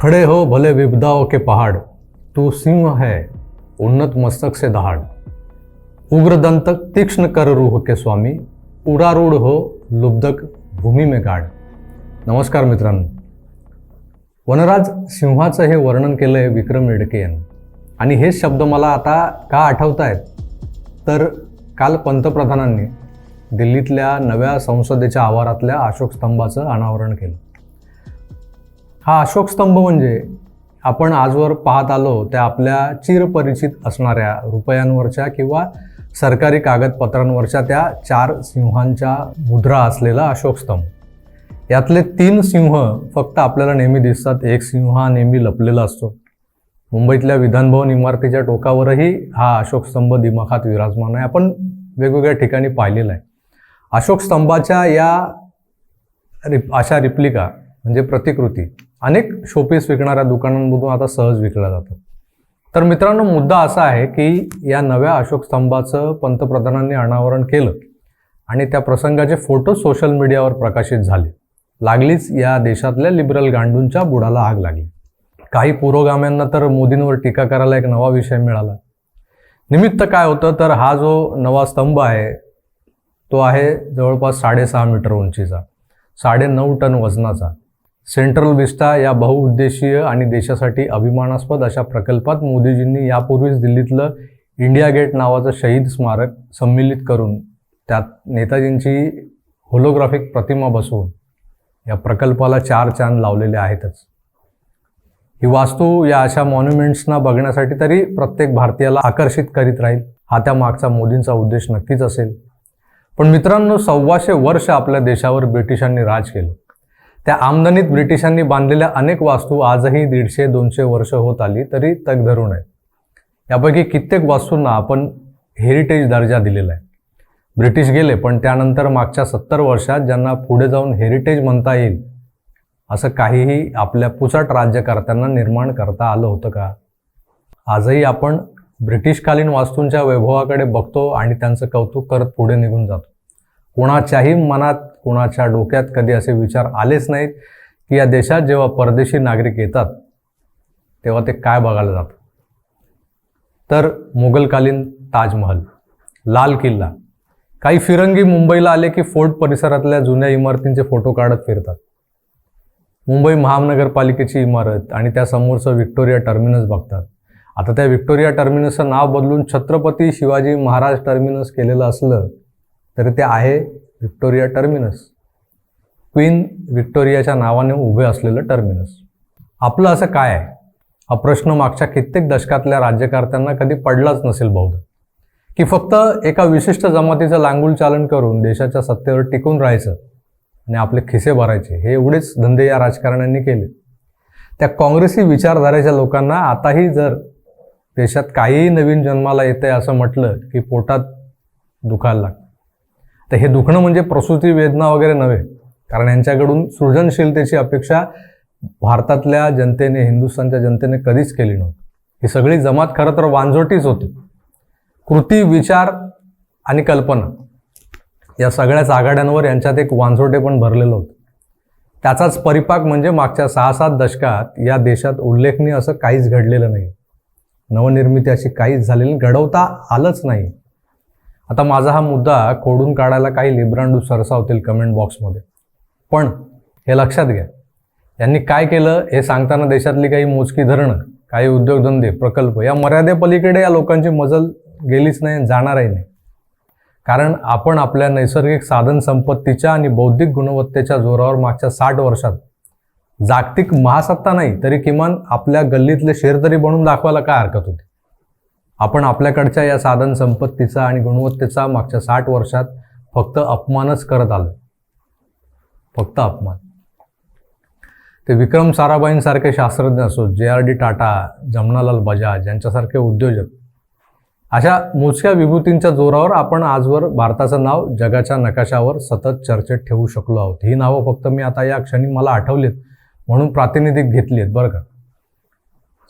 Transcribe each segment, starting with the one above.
खड़े हो भले विपदाओं के पहाड़, तू सिंह है उन्नत मस्तक से दहाड़। उग्र दंतक तीक्ष्ण कर रूह के स्वामी, उडारूढ हो लुब्धक भूमी में गाड। नमस्कार मित्रांनो, वनराज सिंहाचं हे वर्णन केलंय विक्रम येडके यांनी, आणि हेच शब्द मला आता का आठवत आहेत तर काल पंतप्रधानांनी दिल्लीतल्या नव्या संसदेच्या आवारातल्या अशोक स्तंभाचं अनावरण केलं. हा अशोक स्तंभ म्हणजे आपण आजवर पाहत आलो त्या आपल्या चिरपरिचित असणाऱ्या रुपयांवरच्या किंवा सरकारी कागदपत्रांवरच्या त्या 4 सिंहांच्या मुद्रा असलेला अशोक स्तंभ. यातले 3 सिंह फक्त आपल्याला नेहमी दिसतात. एक सिंह हा नेहमी लपलेला असतो. मुंबईतल्या विधानभवन इमारतीच्या टोकावरही हा अशोक स्तंभ दिमाखात विराजमान आहे. आपण वेगवेगळ्या ठिकाणी पाहिलेला आहे. अशोक स्तंभाच्या या अशा रिप्लिका म्हणजे प्रतिकृती अनेक शोपीस विकणाऱ्या दुकानांमधून आता सहज विकल्या जातात. तर मित्रांनो, मुद्दा असा आहे की या नव्या अशोक स्तंभाचं पंतप्रधानांनी अनावरण केलं आणि त्या प्रसंगाचे फोटो सोशल मीडियावर प्रकाशित झाले. लागलीच या देशातल्या लिबरल गांडूंच्या बुडाला आग लागली. काही पुरोगाम्यांना तर मोदींवर टीका करायला एक नवा विषय मिळाला. निमित्त काय होतं तर हा जो नवा स्तंभ आहे तो आहे जवळपास 6.5 मीटर उंचीचा, 9.5 टन वजनाचा. सेंट्रल विस्टा या बहुउद्देशीय आणि देशासाठी अभिमानास्पद अशा प्रकल्पात मोदीजींनी यापूर्वीच दिल्लीतलं इंडिया गेट नावाचं शहीद स्मारक सम्मिलित करून त्यात नेताजींची होलोग्राफिक प्रतिमा बसवून या प्रकल्पाला 4 चांद लावलेले आहेतच. ही वास्तू या अशा मॉन्युमेंट्सना बघण्यासाठी तरी प्रत्येक भारतीयाला आकर्षित करीत राहील. हा त्या मागचा मोदींचा उद्देश नक्कीच असेल. पण मित्रांनो, 125 वर्ष आपल्या देशावर ब्रिटिशांनी राज केलं. त्या आमदनीत ब्रिटिशांनी बांधलेल्या अनेक वास्तू आजही 150-200 वर्ष होत आली तरी तग धरून आहेत. यापैकी कित्येक वास्तूंना आपण हेरिटेज दर्जा दिलेला आहे. ब्रिटिश गेले, पण त्यानंतर मागच्या 70 वर्षात ज्यांना पुढे जाऊन हेरिटेज म्हणता येईल असं काहीही आपल्या पुसट राज्यकर्त्यांना निर्माण करता आलं होतं का? आजही आपण ब्रिटिशकालीन वास्तूंच्या वैभवाकडे बघतो आणि त्यांचं कौतुक करत पुढे निघून जातो. कोणाच्याही मनात, कोणाच्या डोक्यात कधी असे विचार आलेच नाहीत की या देशात जेव्हा परदेशी नागरिक येतात तेव्हा ते काय बघायला जातात. तर मुघलकालीन ताजमहल, लाल किल्ला. काही फिरंगी मुंबईला आले की फोर्ट परिसरातल्या जुन्या इमारतींचे फोटो काढत फिरतात. मुंबई महानगरपालिकेची इमारत आणि त्या समोरचं व्हिक्टोरिया टर्मिनस बघतात. आता त्या व्हिक्टोरिया टर्मिनसचं नाव बदलून छत्रपती शिवाजी महाराज टर्मिनस केलेलं असलं तरी ते आहे व्हिक्टोरिया टर्मिनस, क्वीन व्हिक्टोरियाच्या नावाने उभे असलेलं टर्मिनस. आपलं असं काय आहे? हा प्रश्न मागच्या कित्येक दशकातल्या राज्यकर्त्यांना कधी पडलाच नसेल बहुधा. की फक्त एका विशिष्ट जमातीचं लांगुल चालन करून देशाच्या सत्तेवर टिकून राहायचं आणि आपले खिसे भरायचे, हे एवढेच धंदे या राजकारण्यांनी केले. त्या काँग्रेसी विचारधारेच्या लोकांना आताही जर देशात काहीही नवीन जन्माला येतंय असं म्हटलं की पोटात दुखायला लागतं. तर हे दुखणं म्हणजे प्रसूती वेदना वगैरे नव्हे, कारण यांच्याकडून सृजनशीलतेची अपेक्षा भारतातल्या जनतेने, हिंदुस्थानच्या जनतेने कधीच केली नव्हती. ही सगळी जमात खरं तर वांझोटीच होती. कृती, विचार आणि कल्पना या सगळ्याच आघाड्यांवर यांच्यात एक वांझोटे पण भरलेलं होतं. त्याचाच परिपाक म्हणजे मागच्या 6-7 दशकात या देशात उल्लेखनीय असं काहीच घडलेलं नाही. नवनिर्मिती अशी काहीच झालेली, घडवता आलंच नाही. आता माझा हा मुद्दा खोडून काढायला काही लिब्रांडू सरसावतील कमेंट बॉक्समध्ये, पण हे लक्षात घ्या, यांनी काय केलं हे सांगताना देशातली काही मोजकी धरणं, काही उद्योगधंदे, प्रकल्प या मर्यादेपलीकडे या लोकांची मजल गेलीच नाही, जाणारही नाही. कारण आपण आपल्या नैसर्गिक साधन संपत्तीच्या आणि बौद्धिक गुणवत्तेच्या जोरावर मागच्या 60 वर्षात जागतिक महासत्ता नाही तरी किमान आपल्या गल्लीतले शेर तरी बनवून दाखवायला काय हरकत होती. आपण आपल्याकडच्या या साधन संपत्तीचा आणि गुणवत्तेचा मागच्या 60 वर्षात फक्त अपमानच करत आलो. फक्त अपमान. ते विक्रम साराभाईंसारखे शास्त्रज्ञ असो, JRD टाटा, जमनालाल बजाज यांच्यासारखे उद्योजक, अशा मोजक्या विभूतींच्या जोरावर आपण आजवर भारताचं नाव जगाच्या नकाशावर सतत चर्चेत ठेवू शकलो आहोत. ही नावं फक्त मी आता या क्षणी मला आठवलीत म्हणून प्रातिनिधिक घेतली आहेत बरं का,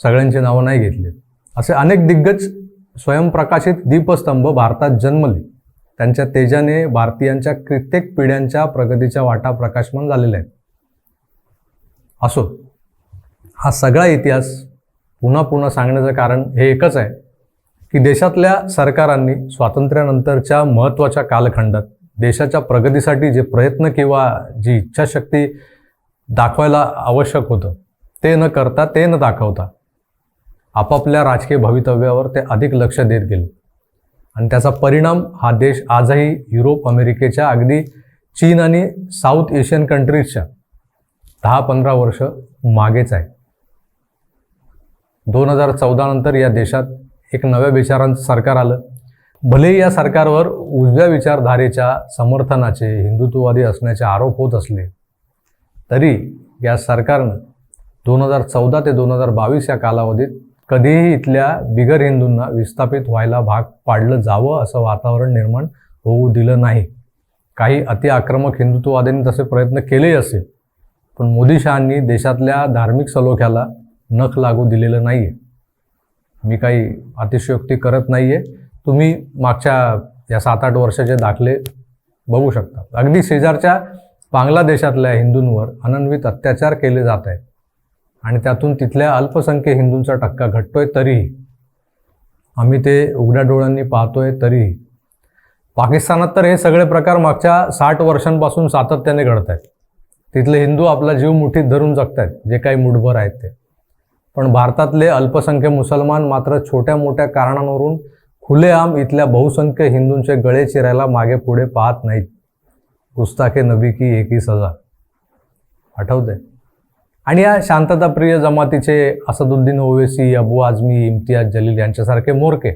सगळ्यांची नावं नाही घेतलीत. असे अनेक दिग्गज स्वयंप्रकाशित दीपस्तंभ भारतात जन्मले. त्यांच्या तेजाने भारतीयांच्या कित्येक पिढ्यांच्या प्रगतीच्या वाटा प्रकाशमान झालेल्या आहेत. असो, हा सगळा इतिहास पुन्हा पुन्हा सांगण्याचं कारण हे एकच आहे की देशातल्या सरकारांनी स्वातंत्र्यानंतरच्या महत्त्वाच्या कालखंडात देशाच्या प्रगतीसाठी जे प्रयत्न किंवा जी इच्छाशक्ती दाखवायला आवश्यक होतं ते न करता, ते न दाखवता आपापल्या राजकीय भवितव्यावर ते अधिक लक्ष देत गेले आणि त्याचा परिणाम हा देश आजही युरोप, अमेरिकेच्या, अगदी चीन आणि साऊथ एशियन कंट्रीजच्या 10-15 वर्ष मागेच आहे. 2014 नंतर या देशात एक नव्या विचारांचं सरकार आलं. भलेही या सरकारवर उजव्या विचारधारेच्या समर्थनाचे, हिंदुत्ववादी असण्याचे आरोप होत असले तरी या सरकारनं 2014 ते 2022 या कालावधीत कधीही इथल्या बिगर हिंदूंना विस्थापित व्हायला भाग पाडलं जावं असं वातावरण निर्माण होऊ दिलं नाही. काही अतिआक्रमक हिंदुत्ववाद्यांनी तसे प्रयत्न केलेही असेल, पण मोदी शहांनी देशातल्या धार्मिक सलोख्याला नख लागू दिलेलं नाही आहे. मी काही अतिशयोक्ती करत नाही आहे. तुम्ही मागच्या या 7-8 वर्षाचे दाखले बघू शकता. अगदी शेजारच्या बांगलादेशातल्या हिंदूंवर अनन्वित अत्याचार केले जात आहेत आणि त्यातून तिथल्या अल्पसंख्य हिंदूंचा टक्का घटतोय तरीही, आम्ही ते उघड्या डोळ्यांनी पाहतोय तरीही. पाकिस्तानात तर हे सगळे प्रकार मागच्या 60 वर्षांपासून सातत्याने घडत आहेत. तिथले हिंदू आपला जीव मुठीत धरून जगत आहेत, जे काही मुठभर आहेत ते. पण भारतातले अल्पसंख्य मुसलमान मात्र छोट्या मोठ्या कारणांवरून खुलेआम इथल्या बहुसंख्य हिंदूंचे गळे चिरायला मागे पुढे पाहत नाहीत. गुस्ताखे नबी की एक ही सजा, आठवतंय? आणि या शांतताप्रिय जमातीचे असदुद्दीन ओवैसी, अबू आझमी, इम्तियाज जलील यांच्यासारखे मोरके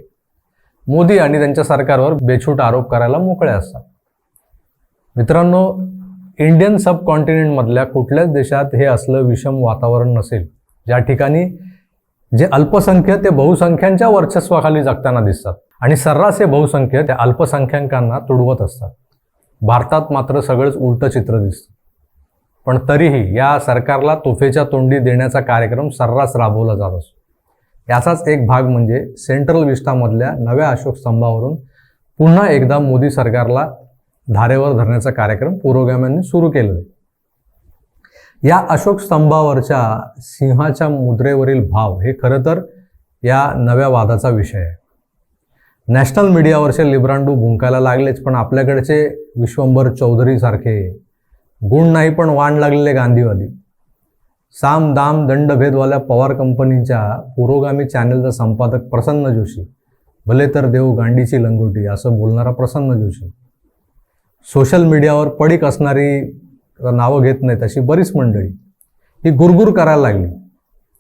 मोदी आणि त्यांच्या सरकारवर बेछूट आरोप करायला मोकळे असतात. मित्रांनो, इंडियन सब कॉन्टिनेंटमधल्या कुठल्याच देशात हे असलं विषम वातावरण नसेल ज्या ठिकाणी जे अल्पसंख्य ते बहुसंख्यांच्या वर्चस्वाखाली जगताना दिसतात आणि सर्रास हे बहुसंख्य त्या अल्पसंख्याकांना तुडवत असतात. भारतात मात्र सगळंच उलटं चित्र दिसतं. पण तरीही या सरकारला तोफेच्या तोंडी देण्याचा कार्यक्रम सर्रास राबवला जात असतो. याचाच एक भाग म्हणजे सेंट्रल विस्टामधल्या नव्या अशोक स्तंभावरून पुन्हा एकदा मोदी सरकारला धारेवर धरण्याचा कार्यक्रम पुरोगाम्यांनी सुरू केलेला आहे. या अशोक स्तंभावरच्या सिंहाच्या मुद्रेवरील भाव हे खरं तर या नव्या वादाचा विषय आहे. नॅशनल मीडियावरचे लिब्रांडू भुंकायला लागलेच, पण आपल्याकडचे विश्वंभर चौधरी सारखे गुण नाही पण वाण लागलेले गांधीवादी, साम दाम दंडभेदवाल्या पवार कंपनीच्या पुरोगामी चॅनेलचा संपादक प्रसन्न जोशी, भले तर देव गांडीची लंगोटी असं बोलणारा प्रसन्न जोशी, सोशल मीडियावर पडीक असणारी नावं घेत नाहीत अशी बरीच मंडळी ही गुरगुर करायला लागली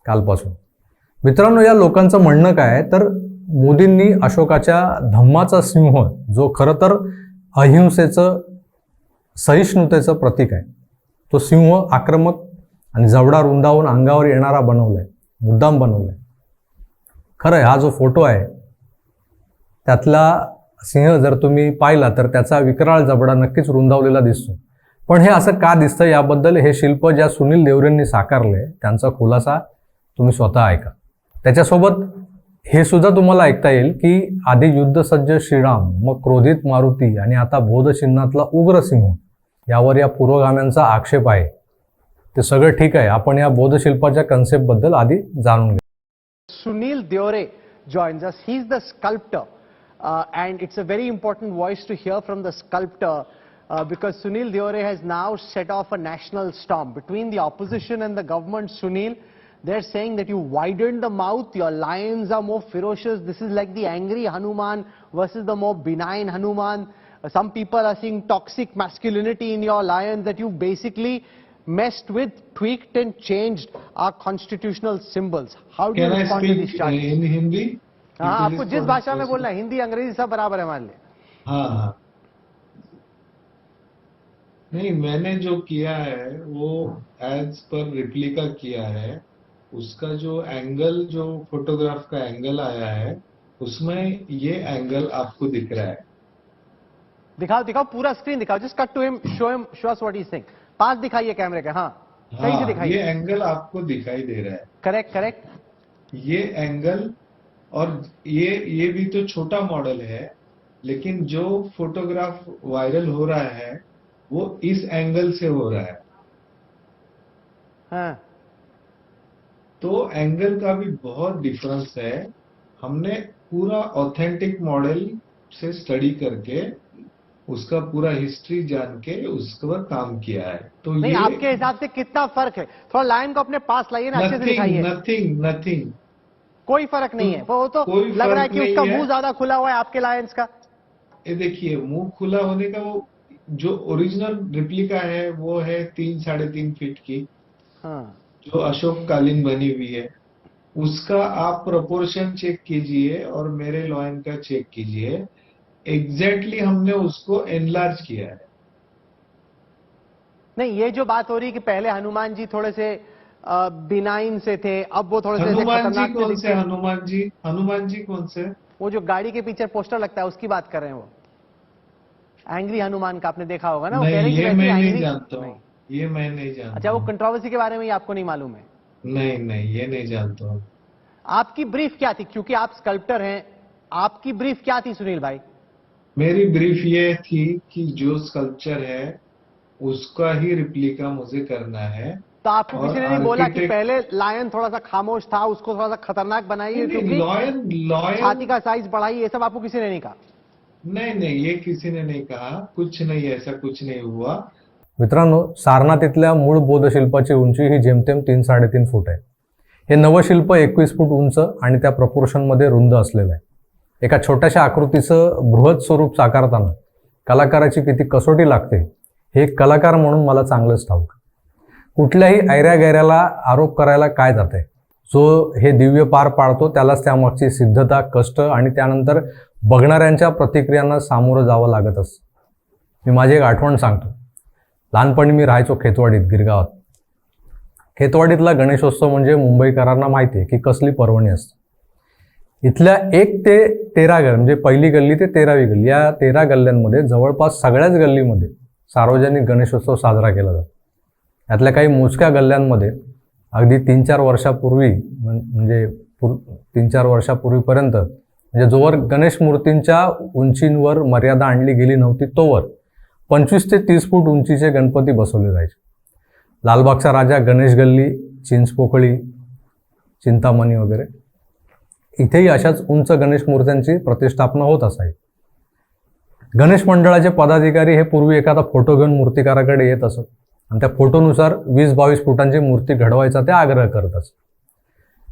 कालपासून. मित्रांनो, या लोकांचं म्हणणं काय तर मोदींनी अशोकाच्या धम्माचा सिंह, जो खरं तर अहिंसेचं, सहिष्णुतेचं प्रतीक आहे, तो सिंह आक्रमक आणि जवडा रुंदावून अंगावर येणारा बनवलाय, मुद्दाम बनवलाय. खरं आहे, हा जो फोटो आहे त्यातला सिंह जर तुम्ही पाहिला तर त्याचा विकराळ जबडा नक्कीच रुंदावलेला दिसतो. पण हे असं का दिसतं याबद्दल हे शिल्प ज्या सुनील देवरेंनी साकारले त्यांचा खुलासा तुम्ही स्वतः ऐका. त्याच्यासोबत हे सुद्धा तुम्हाला ऐकता येईल की आधी युद्धसज्ज श्रीराम, मग क्रोधित मारुती आणि आता बोधचिन्हातला उग्र सिंह यावर या पुरोगाम्यांचा आक्षेप आहे. ते सगळं ठीक आहे, आपण या बोधशिल्पाच्या कन्सेप्टबद्दल आधी जाणून घेऊ. Sunil Deore joins us. He's the sculptor. And it's a very important voice to hear from the sculptor because Sunil Deore has now set off a national storm between the opposition and the government. Sunil, they're saying that you widened the mouth, your lions are more ferocious. This is like the angry Hanuman versus the more benign Hanuman. Some people are seeing toxic masculinity in your lions, that you basically messed with, tweaked and changed our constitutional symbols. How do you respond to these charges? Can I speak in Hindi? हाँ, आपको जिस भाषा में बोलना है, हिंदी अंग्रेजी सब बराबर है मान ले. हाँ हाँ, नहीं, मैंने जो किया है वो एज पर रिप्लिका किया है. उसका जो एंगल, जो फोटोग्राफ का एंगल आया है, उसमें ये एंगल आपको दिख रहा है. दिखाओ दिखाओ, पूरा स्क्रीन दिखाओ. Just cut to him, show us what he is saying. पास दिखाइए कैमरे के. हाँ, सही से हाँ, दिखाइए. ये एंगल आपको दिखाई दे रहा है. Correct correct. ये एंगल, और ये भी तो छोटा मॉडल है, लेकिन जो फोटोग्राफ वायरल हो रहा है वो इस एंगल से हो रहा है. हाँ, तो एंगल का भी बहुत डिफरेंस है। हमने पूरा ऑथेंटिक मॉडल से स्टडी करके उसका पूरा हिस्ट्री जान के उसके बाद काम किया है। तो नहीं, ये आपके हिसाब से कितना फर्क है? थोड़ा लायन को अपने पास लाइए ना, अच्छे से नथिंग दिखाइए। नथिंग नथिंग कोई फर्क नहीं है, वो तो कोई लग रहा है फर्क कि नहीं उसका है। मुंह ज्यादा खुला हुआ है आपके लायंस का। ये देखिए, मुंह खुला होने का वो जो ओरिजिनल रिप्लिका है वो है 3-3.5 फीट की, हाँ, जो अशोक कालीन बनी हुई है। उसका आप प्रोपोर्शन चेक कीजिए और मेरे लॉयन का चेक कीजिए। एग्जैक्टली हमने उसको एनलार्ज किया है। नहीं, ये जो बात हो रही है कि पहले हनुमान जी थोड़े से बिनाइन से थे, अब वो थोड़े से ऐसे हनुमान जी खतरनाक से कौन दिखते से? हैं। हनुमान जी कौन से? वो जो गाड़ी के पीछे पोस्टर लगता है उसकी बात कर रहे हैं वो, एंग्री हनुमान का आपने देखा होगा ना, वो कह रहे नहीं, हैं कि ये वैसे मैं नहीं एंग्री जानता नहीं। हूँ। ये मैं नहीं अच्छा, जानता वो हूँ। कंट्रोवर्सी के बारे में ही आपको नहीं मालूम है। नहीं नहीं, ये नहीं जानता हूँ। आपकी ब्रीफ क्या थी, क्योंकि आप स्कल्प्टर हैं, आपकी ब्रीफ क्या थी सुनील भाई? मेरी ब्रीफ ये थी कि जो स्कल्पचर है उसका ही रिप्लिका मुझे करना है। तो आपको और किसी ने नहीं बोला कि आर्किटेक्ट पहले लायन थोड़ा सा खामोश था, उसको थोड़ा सा खतरनाक बनाइए, नहीं, क्योंकि लॉयन लॉयन छाती का साइज बढ़ाइए, ये सब आपको किसी ने नहीं कहा? नहीं नहीं, ये किसी ने नहीं कहा। कुछ नहीं, ऐसा कुछ नहीं हुआ। मित्रांनो, सारनाथ इथल्या मूळ बोधशिल्पाची उंची ही जेमतेम 3-3.5 फूट आहे. हे नवशिल्प 21 फूट उंच आणि त्या प्रपोर्शनमध्ये रुंद असलेलं आहे. एका छोट्याशा आकृतीचं बृहत स्वरूप साकारताना कलाकाराची किती कसोटी लागते हे एक कलाकार म्हणून मला चांगलंच ठाऊक. कुठल्याही ऐऱ्या-गैऱ्याला आरोप करायला काय जाते? जो हे दिव्य पार पाडतो त्यालाच त्यामागची सिद्धता, कष्ट आणि त्यानंतर बघणाऱ्यांच्या प्रतिक्रियांना सामोरं जावं लागत असतं. मी माझी एक आठवण सांगतो. लहानपणी मी राहायचो खेतवाडीत, गिरगावात. खेतवाडीतला गणेशोत्सव म्हणजे मुंबईकरांना माहिती आहे की कसली पर्वणी असते. इथल्या 1 ते 13 गल्ली, म्हणजे पहिली गल्ली ते 13वी गल्ली, या 13 गल्ल्यांमध्ये जवळपास सगळ्याच गल्लीमध्ये सार्वजनिक गणेशोत्सव साजरा केला जातो. यातल्या काही मोजक्या गल्ल्यांमध्ये अगदी 3-4 वर्षापूर्वी, म्हणजे 3-4 वर्षापूर्वीपर्यंत, म्हणजे जोवर गणेश मूर्तींच्या उंचींवर मर्यादा आणली गेली नव्हती तोवर 25 ते 30 फूट उंचीचे गणपती बसवले जायचे. लालबागचा राजा, गणेश गल्ली, चिंचपोकळी, चिंतामणी वगैरे इथेही अशाच उंच गणेश मूर्त्यांची प्रतिष्ठापना होत असायची. गणेश मंडळाचे पदाधिकारी हे पूर्वी एखादा फोटो घेऊन मूर्तिकाराकडे येत असत आणि त्या फोटोनुसार 20-22 फुटांची मूर्ती घडवायचा ते आग्रह करत असत.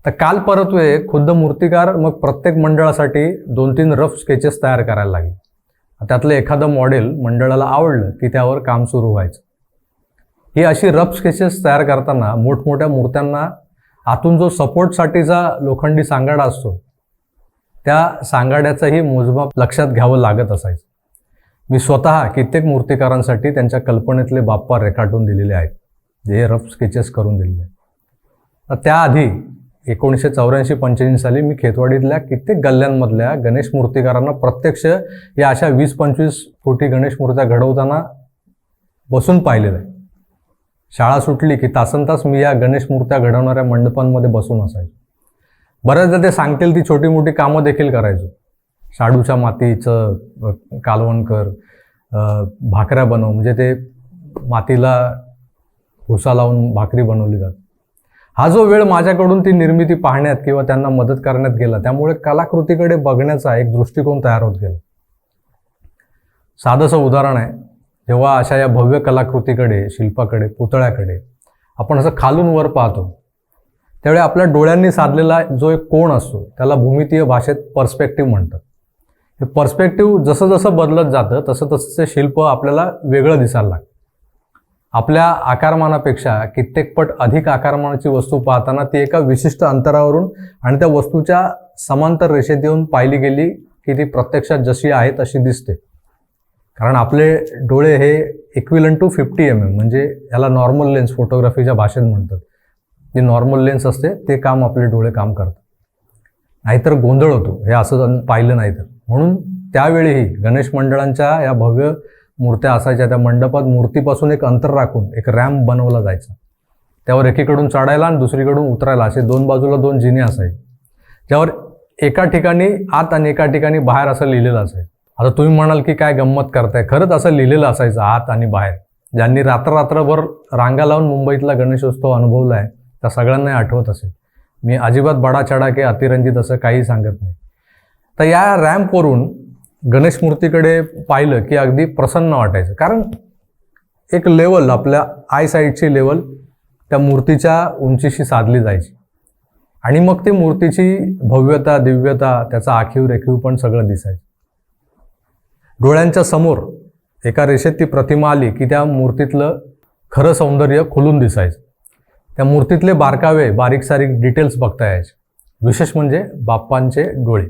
तर काल परत्वे खुद्द मूर्तिकार मग प्रत्येक मंडळासाठी 2-3 रफ स्केचेस तयार करायला लागले. त्यातलं एखादं मॉडेल मंडळाला आवडलं की त्यावर काम सुरू व्हायचं. ही अशी रफ स्केचेस तयार करताना मोठमोठ्या मूर्त्यांना आतून जो सपोर्टसाठीचा लोखंडी सांगाडा असतो त्या सांगाड्याचंही मोजमाप लक्षात घ्यावं लागत असायचं. मी स्वतः कित्येक मूर्तिकारांसाठी त्यांच्या कल्पनेतले बाप्पा रेखाटून दिलेले आहेत, जे रफ स्केचेस करून दिलेले आहेत. तर त्याआधी 1984-85 साली मी खेतवाडीतल्या कित्येक गल्ल्यांमधल्या गणेश मूर्तिकारांना प्रत्यक्ष या अशा 20-25 फुटी गणेश मूर्त्या घडवताना बसून पाहिलेलं आहे. शाळा सुटली की तासनतास मी या गणेश मूर्त्या घडवणाऱ्या मंडपांमध्ये बसून असायचो. बऱ्याचदा ते सांगतील ती छोटी मोठी कामं देखील करायचो. शाडूच्या मातीचं कालवण कर, भाकऱ्या बनव, म्हणजे ते मातीला भुसा लावून भाकरी बनवली जाते. हा जो वेळ माझ्याकडून ती निर्मिती पाहण्यात किंवा त्यांना मदत करण्यात गेला, त्यामुळे कलाकृतीकडे बघण्याचा एक दृष्टिकोन तयार होत गेला. साधंसं उदाहरण आहे, जेव्हा अशा या भव्य कलाकृतीकडे, शिल्पाकडे, पुतळ्याकडे आपण असं खालून वर पाहतो त्यावेळी आपल्या डोळ्यांनी साधलेला जो एक कोन असतो त्याला भूमितीय भाषेत पर्स्पेक्टिव्ह म्हणतात. हे पर्स्पेक्टिव्ह जसं जसं बदलत जातं तसं तसं ते शिल्प आपल्याला वेगळं दिसायला लागतं. आपल्या आकारमानापेक्षा कित्येक पट अधिक आकारमानाची वस्तू पाहताना ती एका विशिष्ट अंतरावरून आणि त्या वस्तूच्या समांतर रेषेत येऊन पाहिली गेली की ती प्रत्यक्षात जशी आहे तशी दिसते. कारण आपले डोळे हे इक्विलंट टू 50 mm, म्हणजे याला नॉर्मल लेन्स फोटोग्राफीच्या भाषेत म्हणतात. जी नॉर्मल लेन्स असते ते काम आपले डोळे काम करतात. नाहीतर गोंधळ होतो हे असं पाहिलं नाही तर. म्हणून त्यावेळीही गणेश मंडळांच्या या भव्य मूर्त्या असायच्या. त्या मंडपात मूर्तीपासून एक अंतर राखून एक रॅम्प बनवला जायचा. त्यावर एकीकडून चढायला आणि दुसरीकडून उतरायला असे 2 बाजूला 2 जिने असायचे, ज्यावर एका ठिकाणी आत आणि एका ठिकाणी बाहेर असं लिहिलेलं असायचं. आता तुम्ही म्हणाल की काय गंमत करताय, खरंच असं लिहिलेलं असायचं आत आणि बाहेर. ज्यांनी रात्रभर रांगा लावून मुंबईतला गणेशोत्सव अनुभवला आहे त्या सगळ्यांना आठवत असेल. मी अजिबात बडा चढा की अतिरंजित असं काही सांगत नाही. तर या रॅम्पवरून गणेश मूर्तीकडे पाहिलं की अगदी प्रसन्न वाटायचं, कारण एक लेवल, आपल्या आय साईटची लेवल त्या मूर्तीच्या उंचीशी साधली जायची आणि मग ती मूर्तीची भव्यता, दिव्यता, त्याचा आखीव रेखीव पण सगळं दिसायचं. डोळ्यांच्या समोर एका रेषेत ती प्रतिमा आली की त्या मूर्तीतलं खरं सौंदर्य खुलून दिसायचं. त्या मूर्तीतले बारकावे, बारीक सारीक डिटेल्स बघता यायचे. विशेष म्हणजे बाप्पांचे डोळे.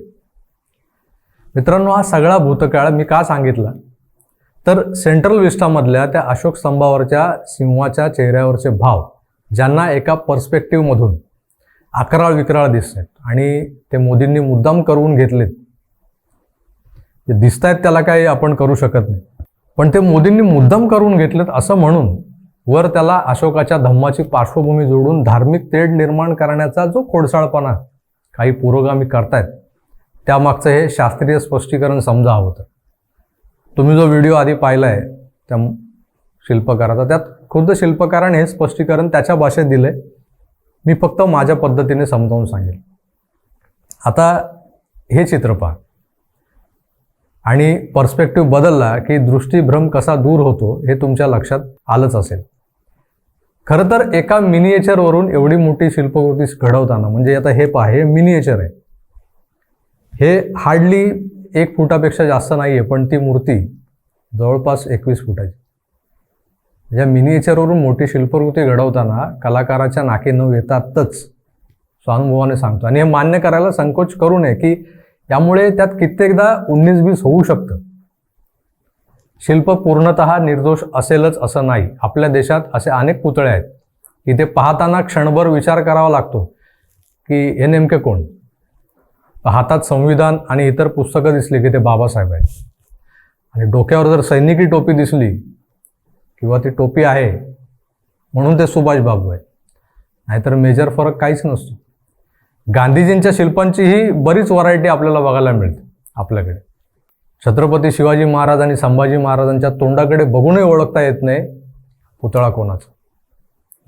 मित्रांनो, हा सगळा भूतकाळ मी का सांगितला तर सेंट्रल विस्टामधल्या त्या अशोक स्तंभावरच्या सिंहाच्या चेहऱ्यावरचे भाव, ज्यांना एका पर्स्पेक्टिव्हमधून अकराळ विकराळ दिसत आहेत आणि ते मोदींनी मुद्दाम करून घेतलेत. जे दिसत आहेत त्याला काही आपण करू शकत नाही, पण ते मोदींनी मुद्दाम करून घेतलेत असं म्हणून वर त्याला अशोकाच्या धम्माची पार्श्वभूमी जोडून धार्मिक तेढ निर्माण करण्याचा जो खोडसाळपणा काही पुरोगामी करतायत, त्यामागचं हे शास्त्रीय स्पष्टीकरण समजा हवं होतं. तुम्ही जो व्हिडिओ आधी पाहिला आहे त्या शिल्पकाराचा, त्यात खुद्द शिल्पकाराने हे स्पष्टीकरण त्याच्या भाषेत दिलंय. मी फक्त माझ्या पद्धतीने समजावून सांगेल. आता हे चित्र पहा आणि पर्स्पेक्टिव्ह बदलला की दृष्टीभ्रम कसा दूर होतो हे तुमच्या लक्षात आलंच असेल. खरं तर एका मिनिएचरवरून एवढी मोठी शिल्पकृती घडवताना, म्हणजे आता हे पहा, हे मिनिएचर आहे, हे हार्डली 1 फुटापेक्षा जास्त नाही आहे, पण ती मूर्ती जवळपास 21 फुटाची. या मिनिएचरवरून मोठी शिल्पकृती घडवताना कलाकाराच्या नाकी नऊ येतातच, स्वानुभवाने सांगतो. आणि हे मान्य करायला संकोच करू नये की यामुळे त्यात कित्येकदा 19-20 होऊ शकतं. शिल्प पूर्णतः निर्दोष असेलच असं नाही. आपल्या देशात असे अनेक पुतळे आहेत की ते पाहताना क्षणभर विचार करावा लागतो की हे नेमके कोण. हातात संविधान आणि इतर पुस्तकं दिसली की ते बाबासाहेब आहेत, आणि डोक्यावर जर सैनिकी टोपी दिसली किंवा ती टोपी आहे म्हणून ते सुभाष बाबू आहेत, नाहीतर मेजर फरक काहीच नसतो. गांधीजींच्या शिल्पांचीही बरीच व्हरायटी आपल्याला बघायला मिळते आपल्याकडे. छत्रपती शिवाजी महाराज आणि संभाजी महाराजांच्या तोंडाकडे बघूनही ओळखता येत नाही पुतळा कोणाचा.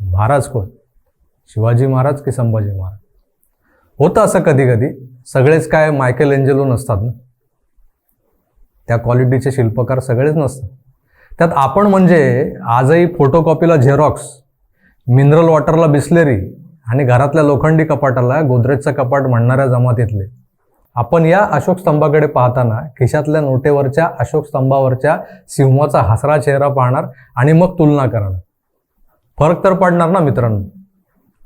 महाराज कोण, शिवाजी महाराज की संभाजी महाराज. होतं असं कधी कधी, सगळेच काय मायकेल एंजेलो नसतात ना, त्या क्वालिटीचे शिल्पकार सगळेच नसतात. त्यात आपण म्हणजे आजही फोटोकॉपीला झेरॉक्स, मिनरल वॉटरला बिस्लेरी आणि घरातल्या लोखंडी कपाटाला गोदरेजचं कपाट म्हणणाऱ्या जमातीतले. आपण या अशोक स्तंभाकडे पाहताना खिशातल्या नोटेवरच्या अशोक स्तंभावरच्या सिंहाचा हसरा चेहरा पाहणार आणि मग तुलना करणार. फरक तर पडणार ना मित्रांनो,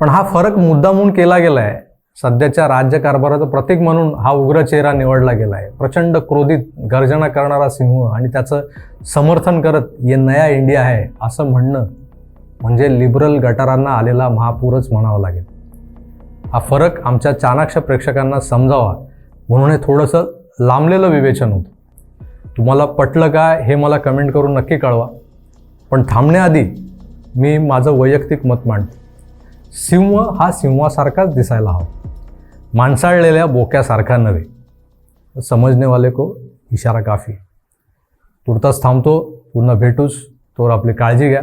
पण हा फरक मुद्दामून केला गेला आहे. सध्याच्या राज्यकारभाराचं प्रतीक म्हणून हा उग्र चेहरा निवडला गेला आहे. प्रचंड क्रोधित गर्जना करणारा सिंह आणि त्याचं समर्थन करत ये नया इंडिया आहे असं म्हणणं म्हणजे लिबरल गटारांना आलेला महापूरच म्हणावा लागेल. हा फरक आमच्या चाणाक्ष प्रेक्षकांना समजावा म्हणून हे थोडंसं लांबलेलं विवेचन होतं. तुम्हाला पटलं का हे मला कमेंट करून नक्की कळवा. पण थांबण्याआधी मी माझं वैयक्तिक मत मांडतो. सिंह हा सिंहासारखाच दिसायला हवा, माणसाळलेल्या बोक्यासारखा नव्हे. समजने वाले को इशारा काफी. तुर्तास थांबतो, पुन्हा भेटूच. तोवर आपली काळजी घ्या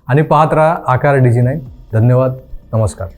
आणि पाहत राहा आकार DG9. धन्यवाद, नमस्कार.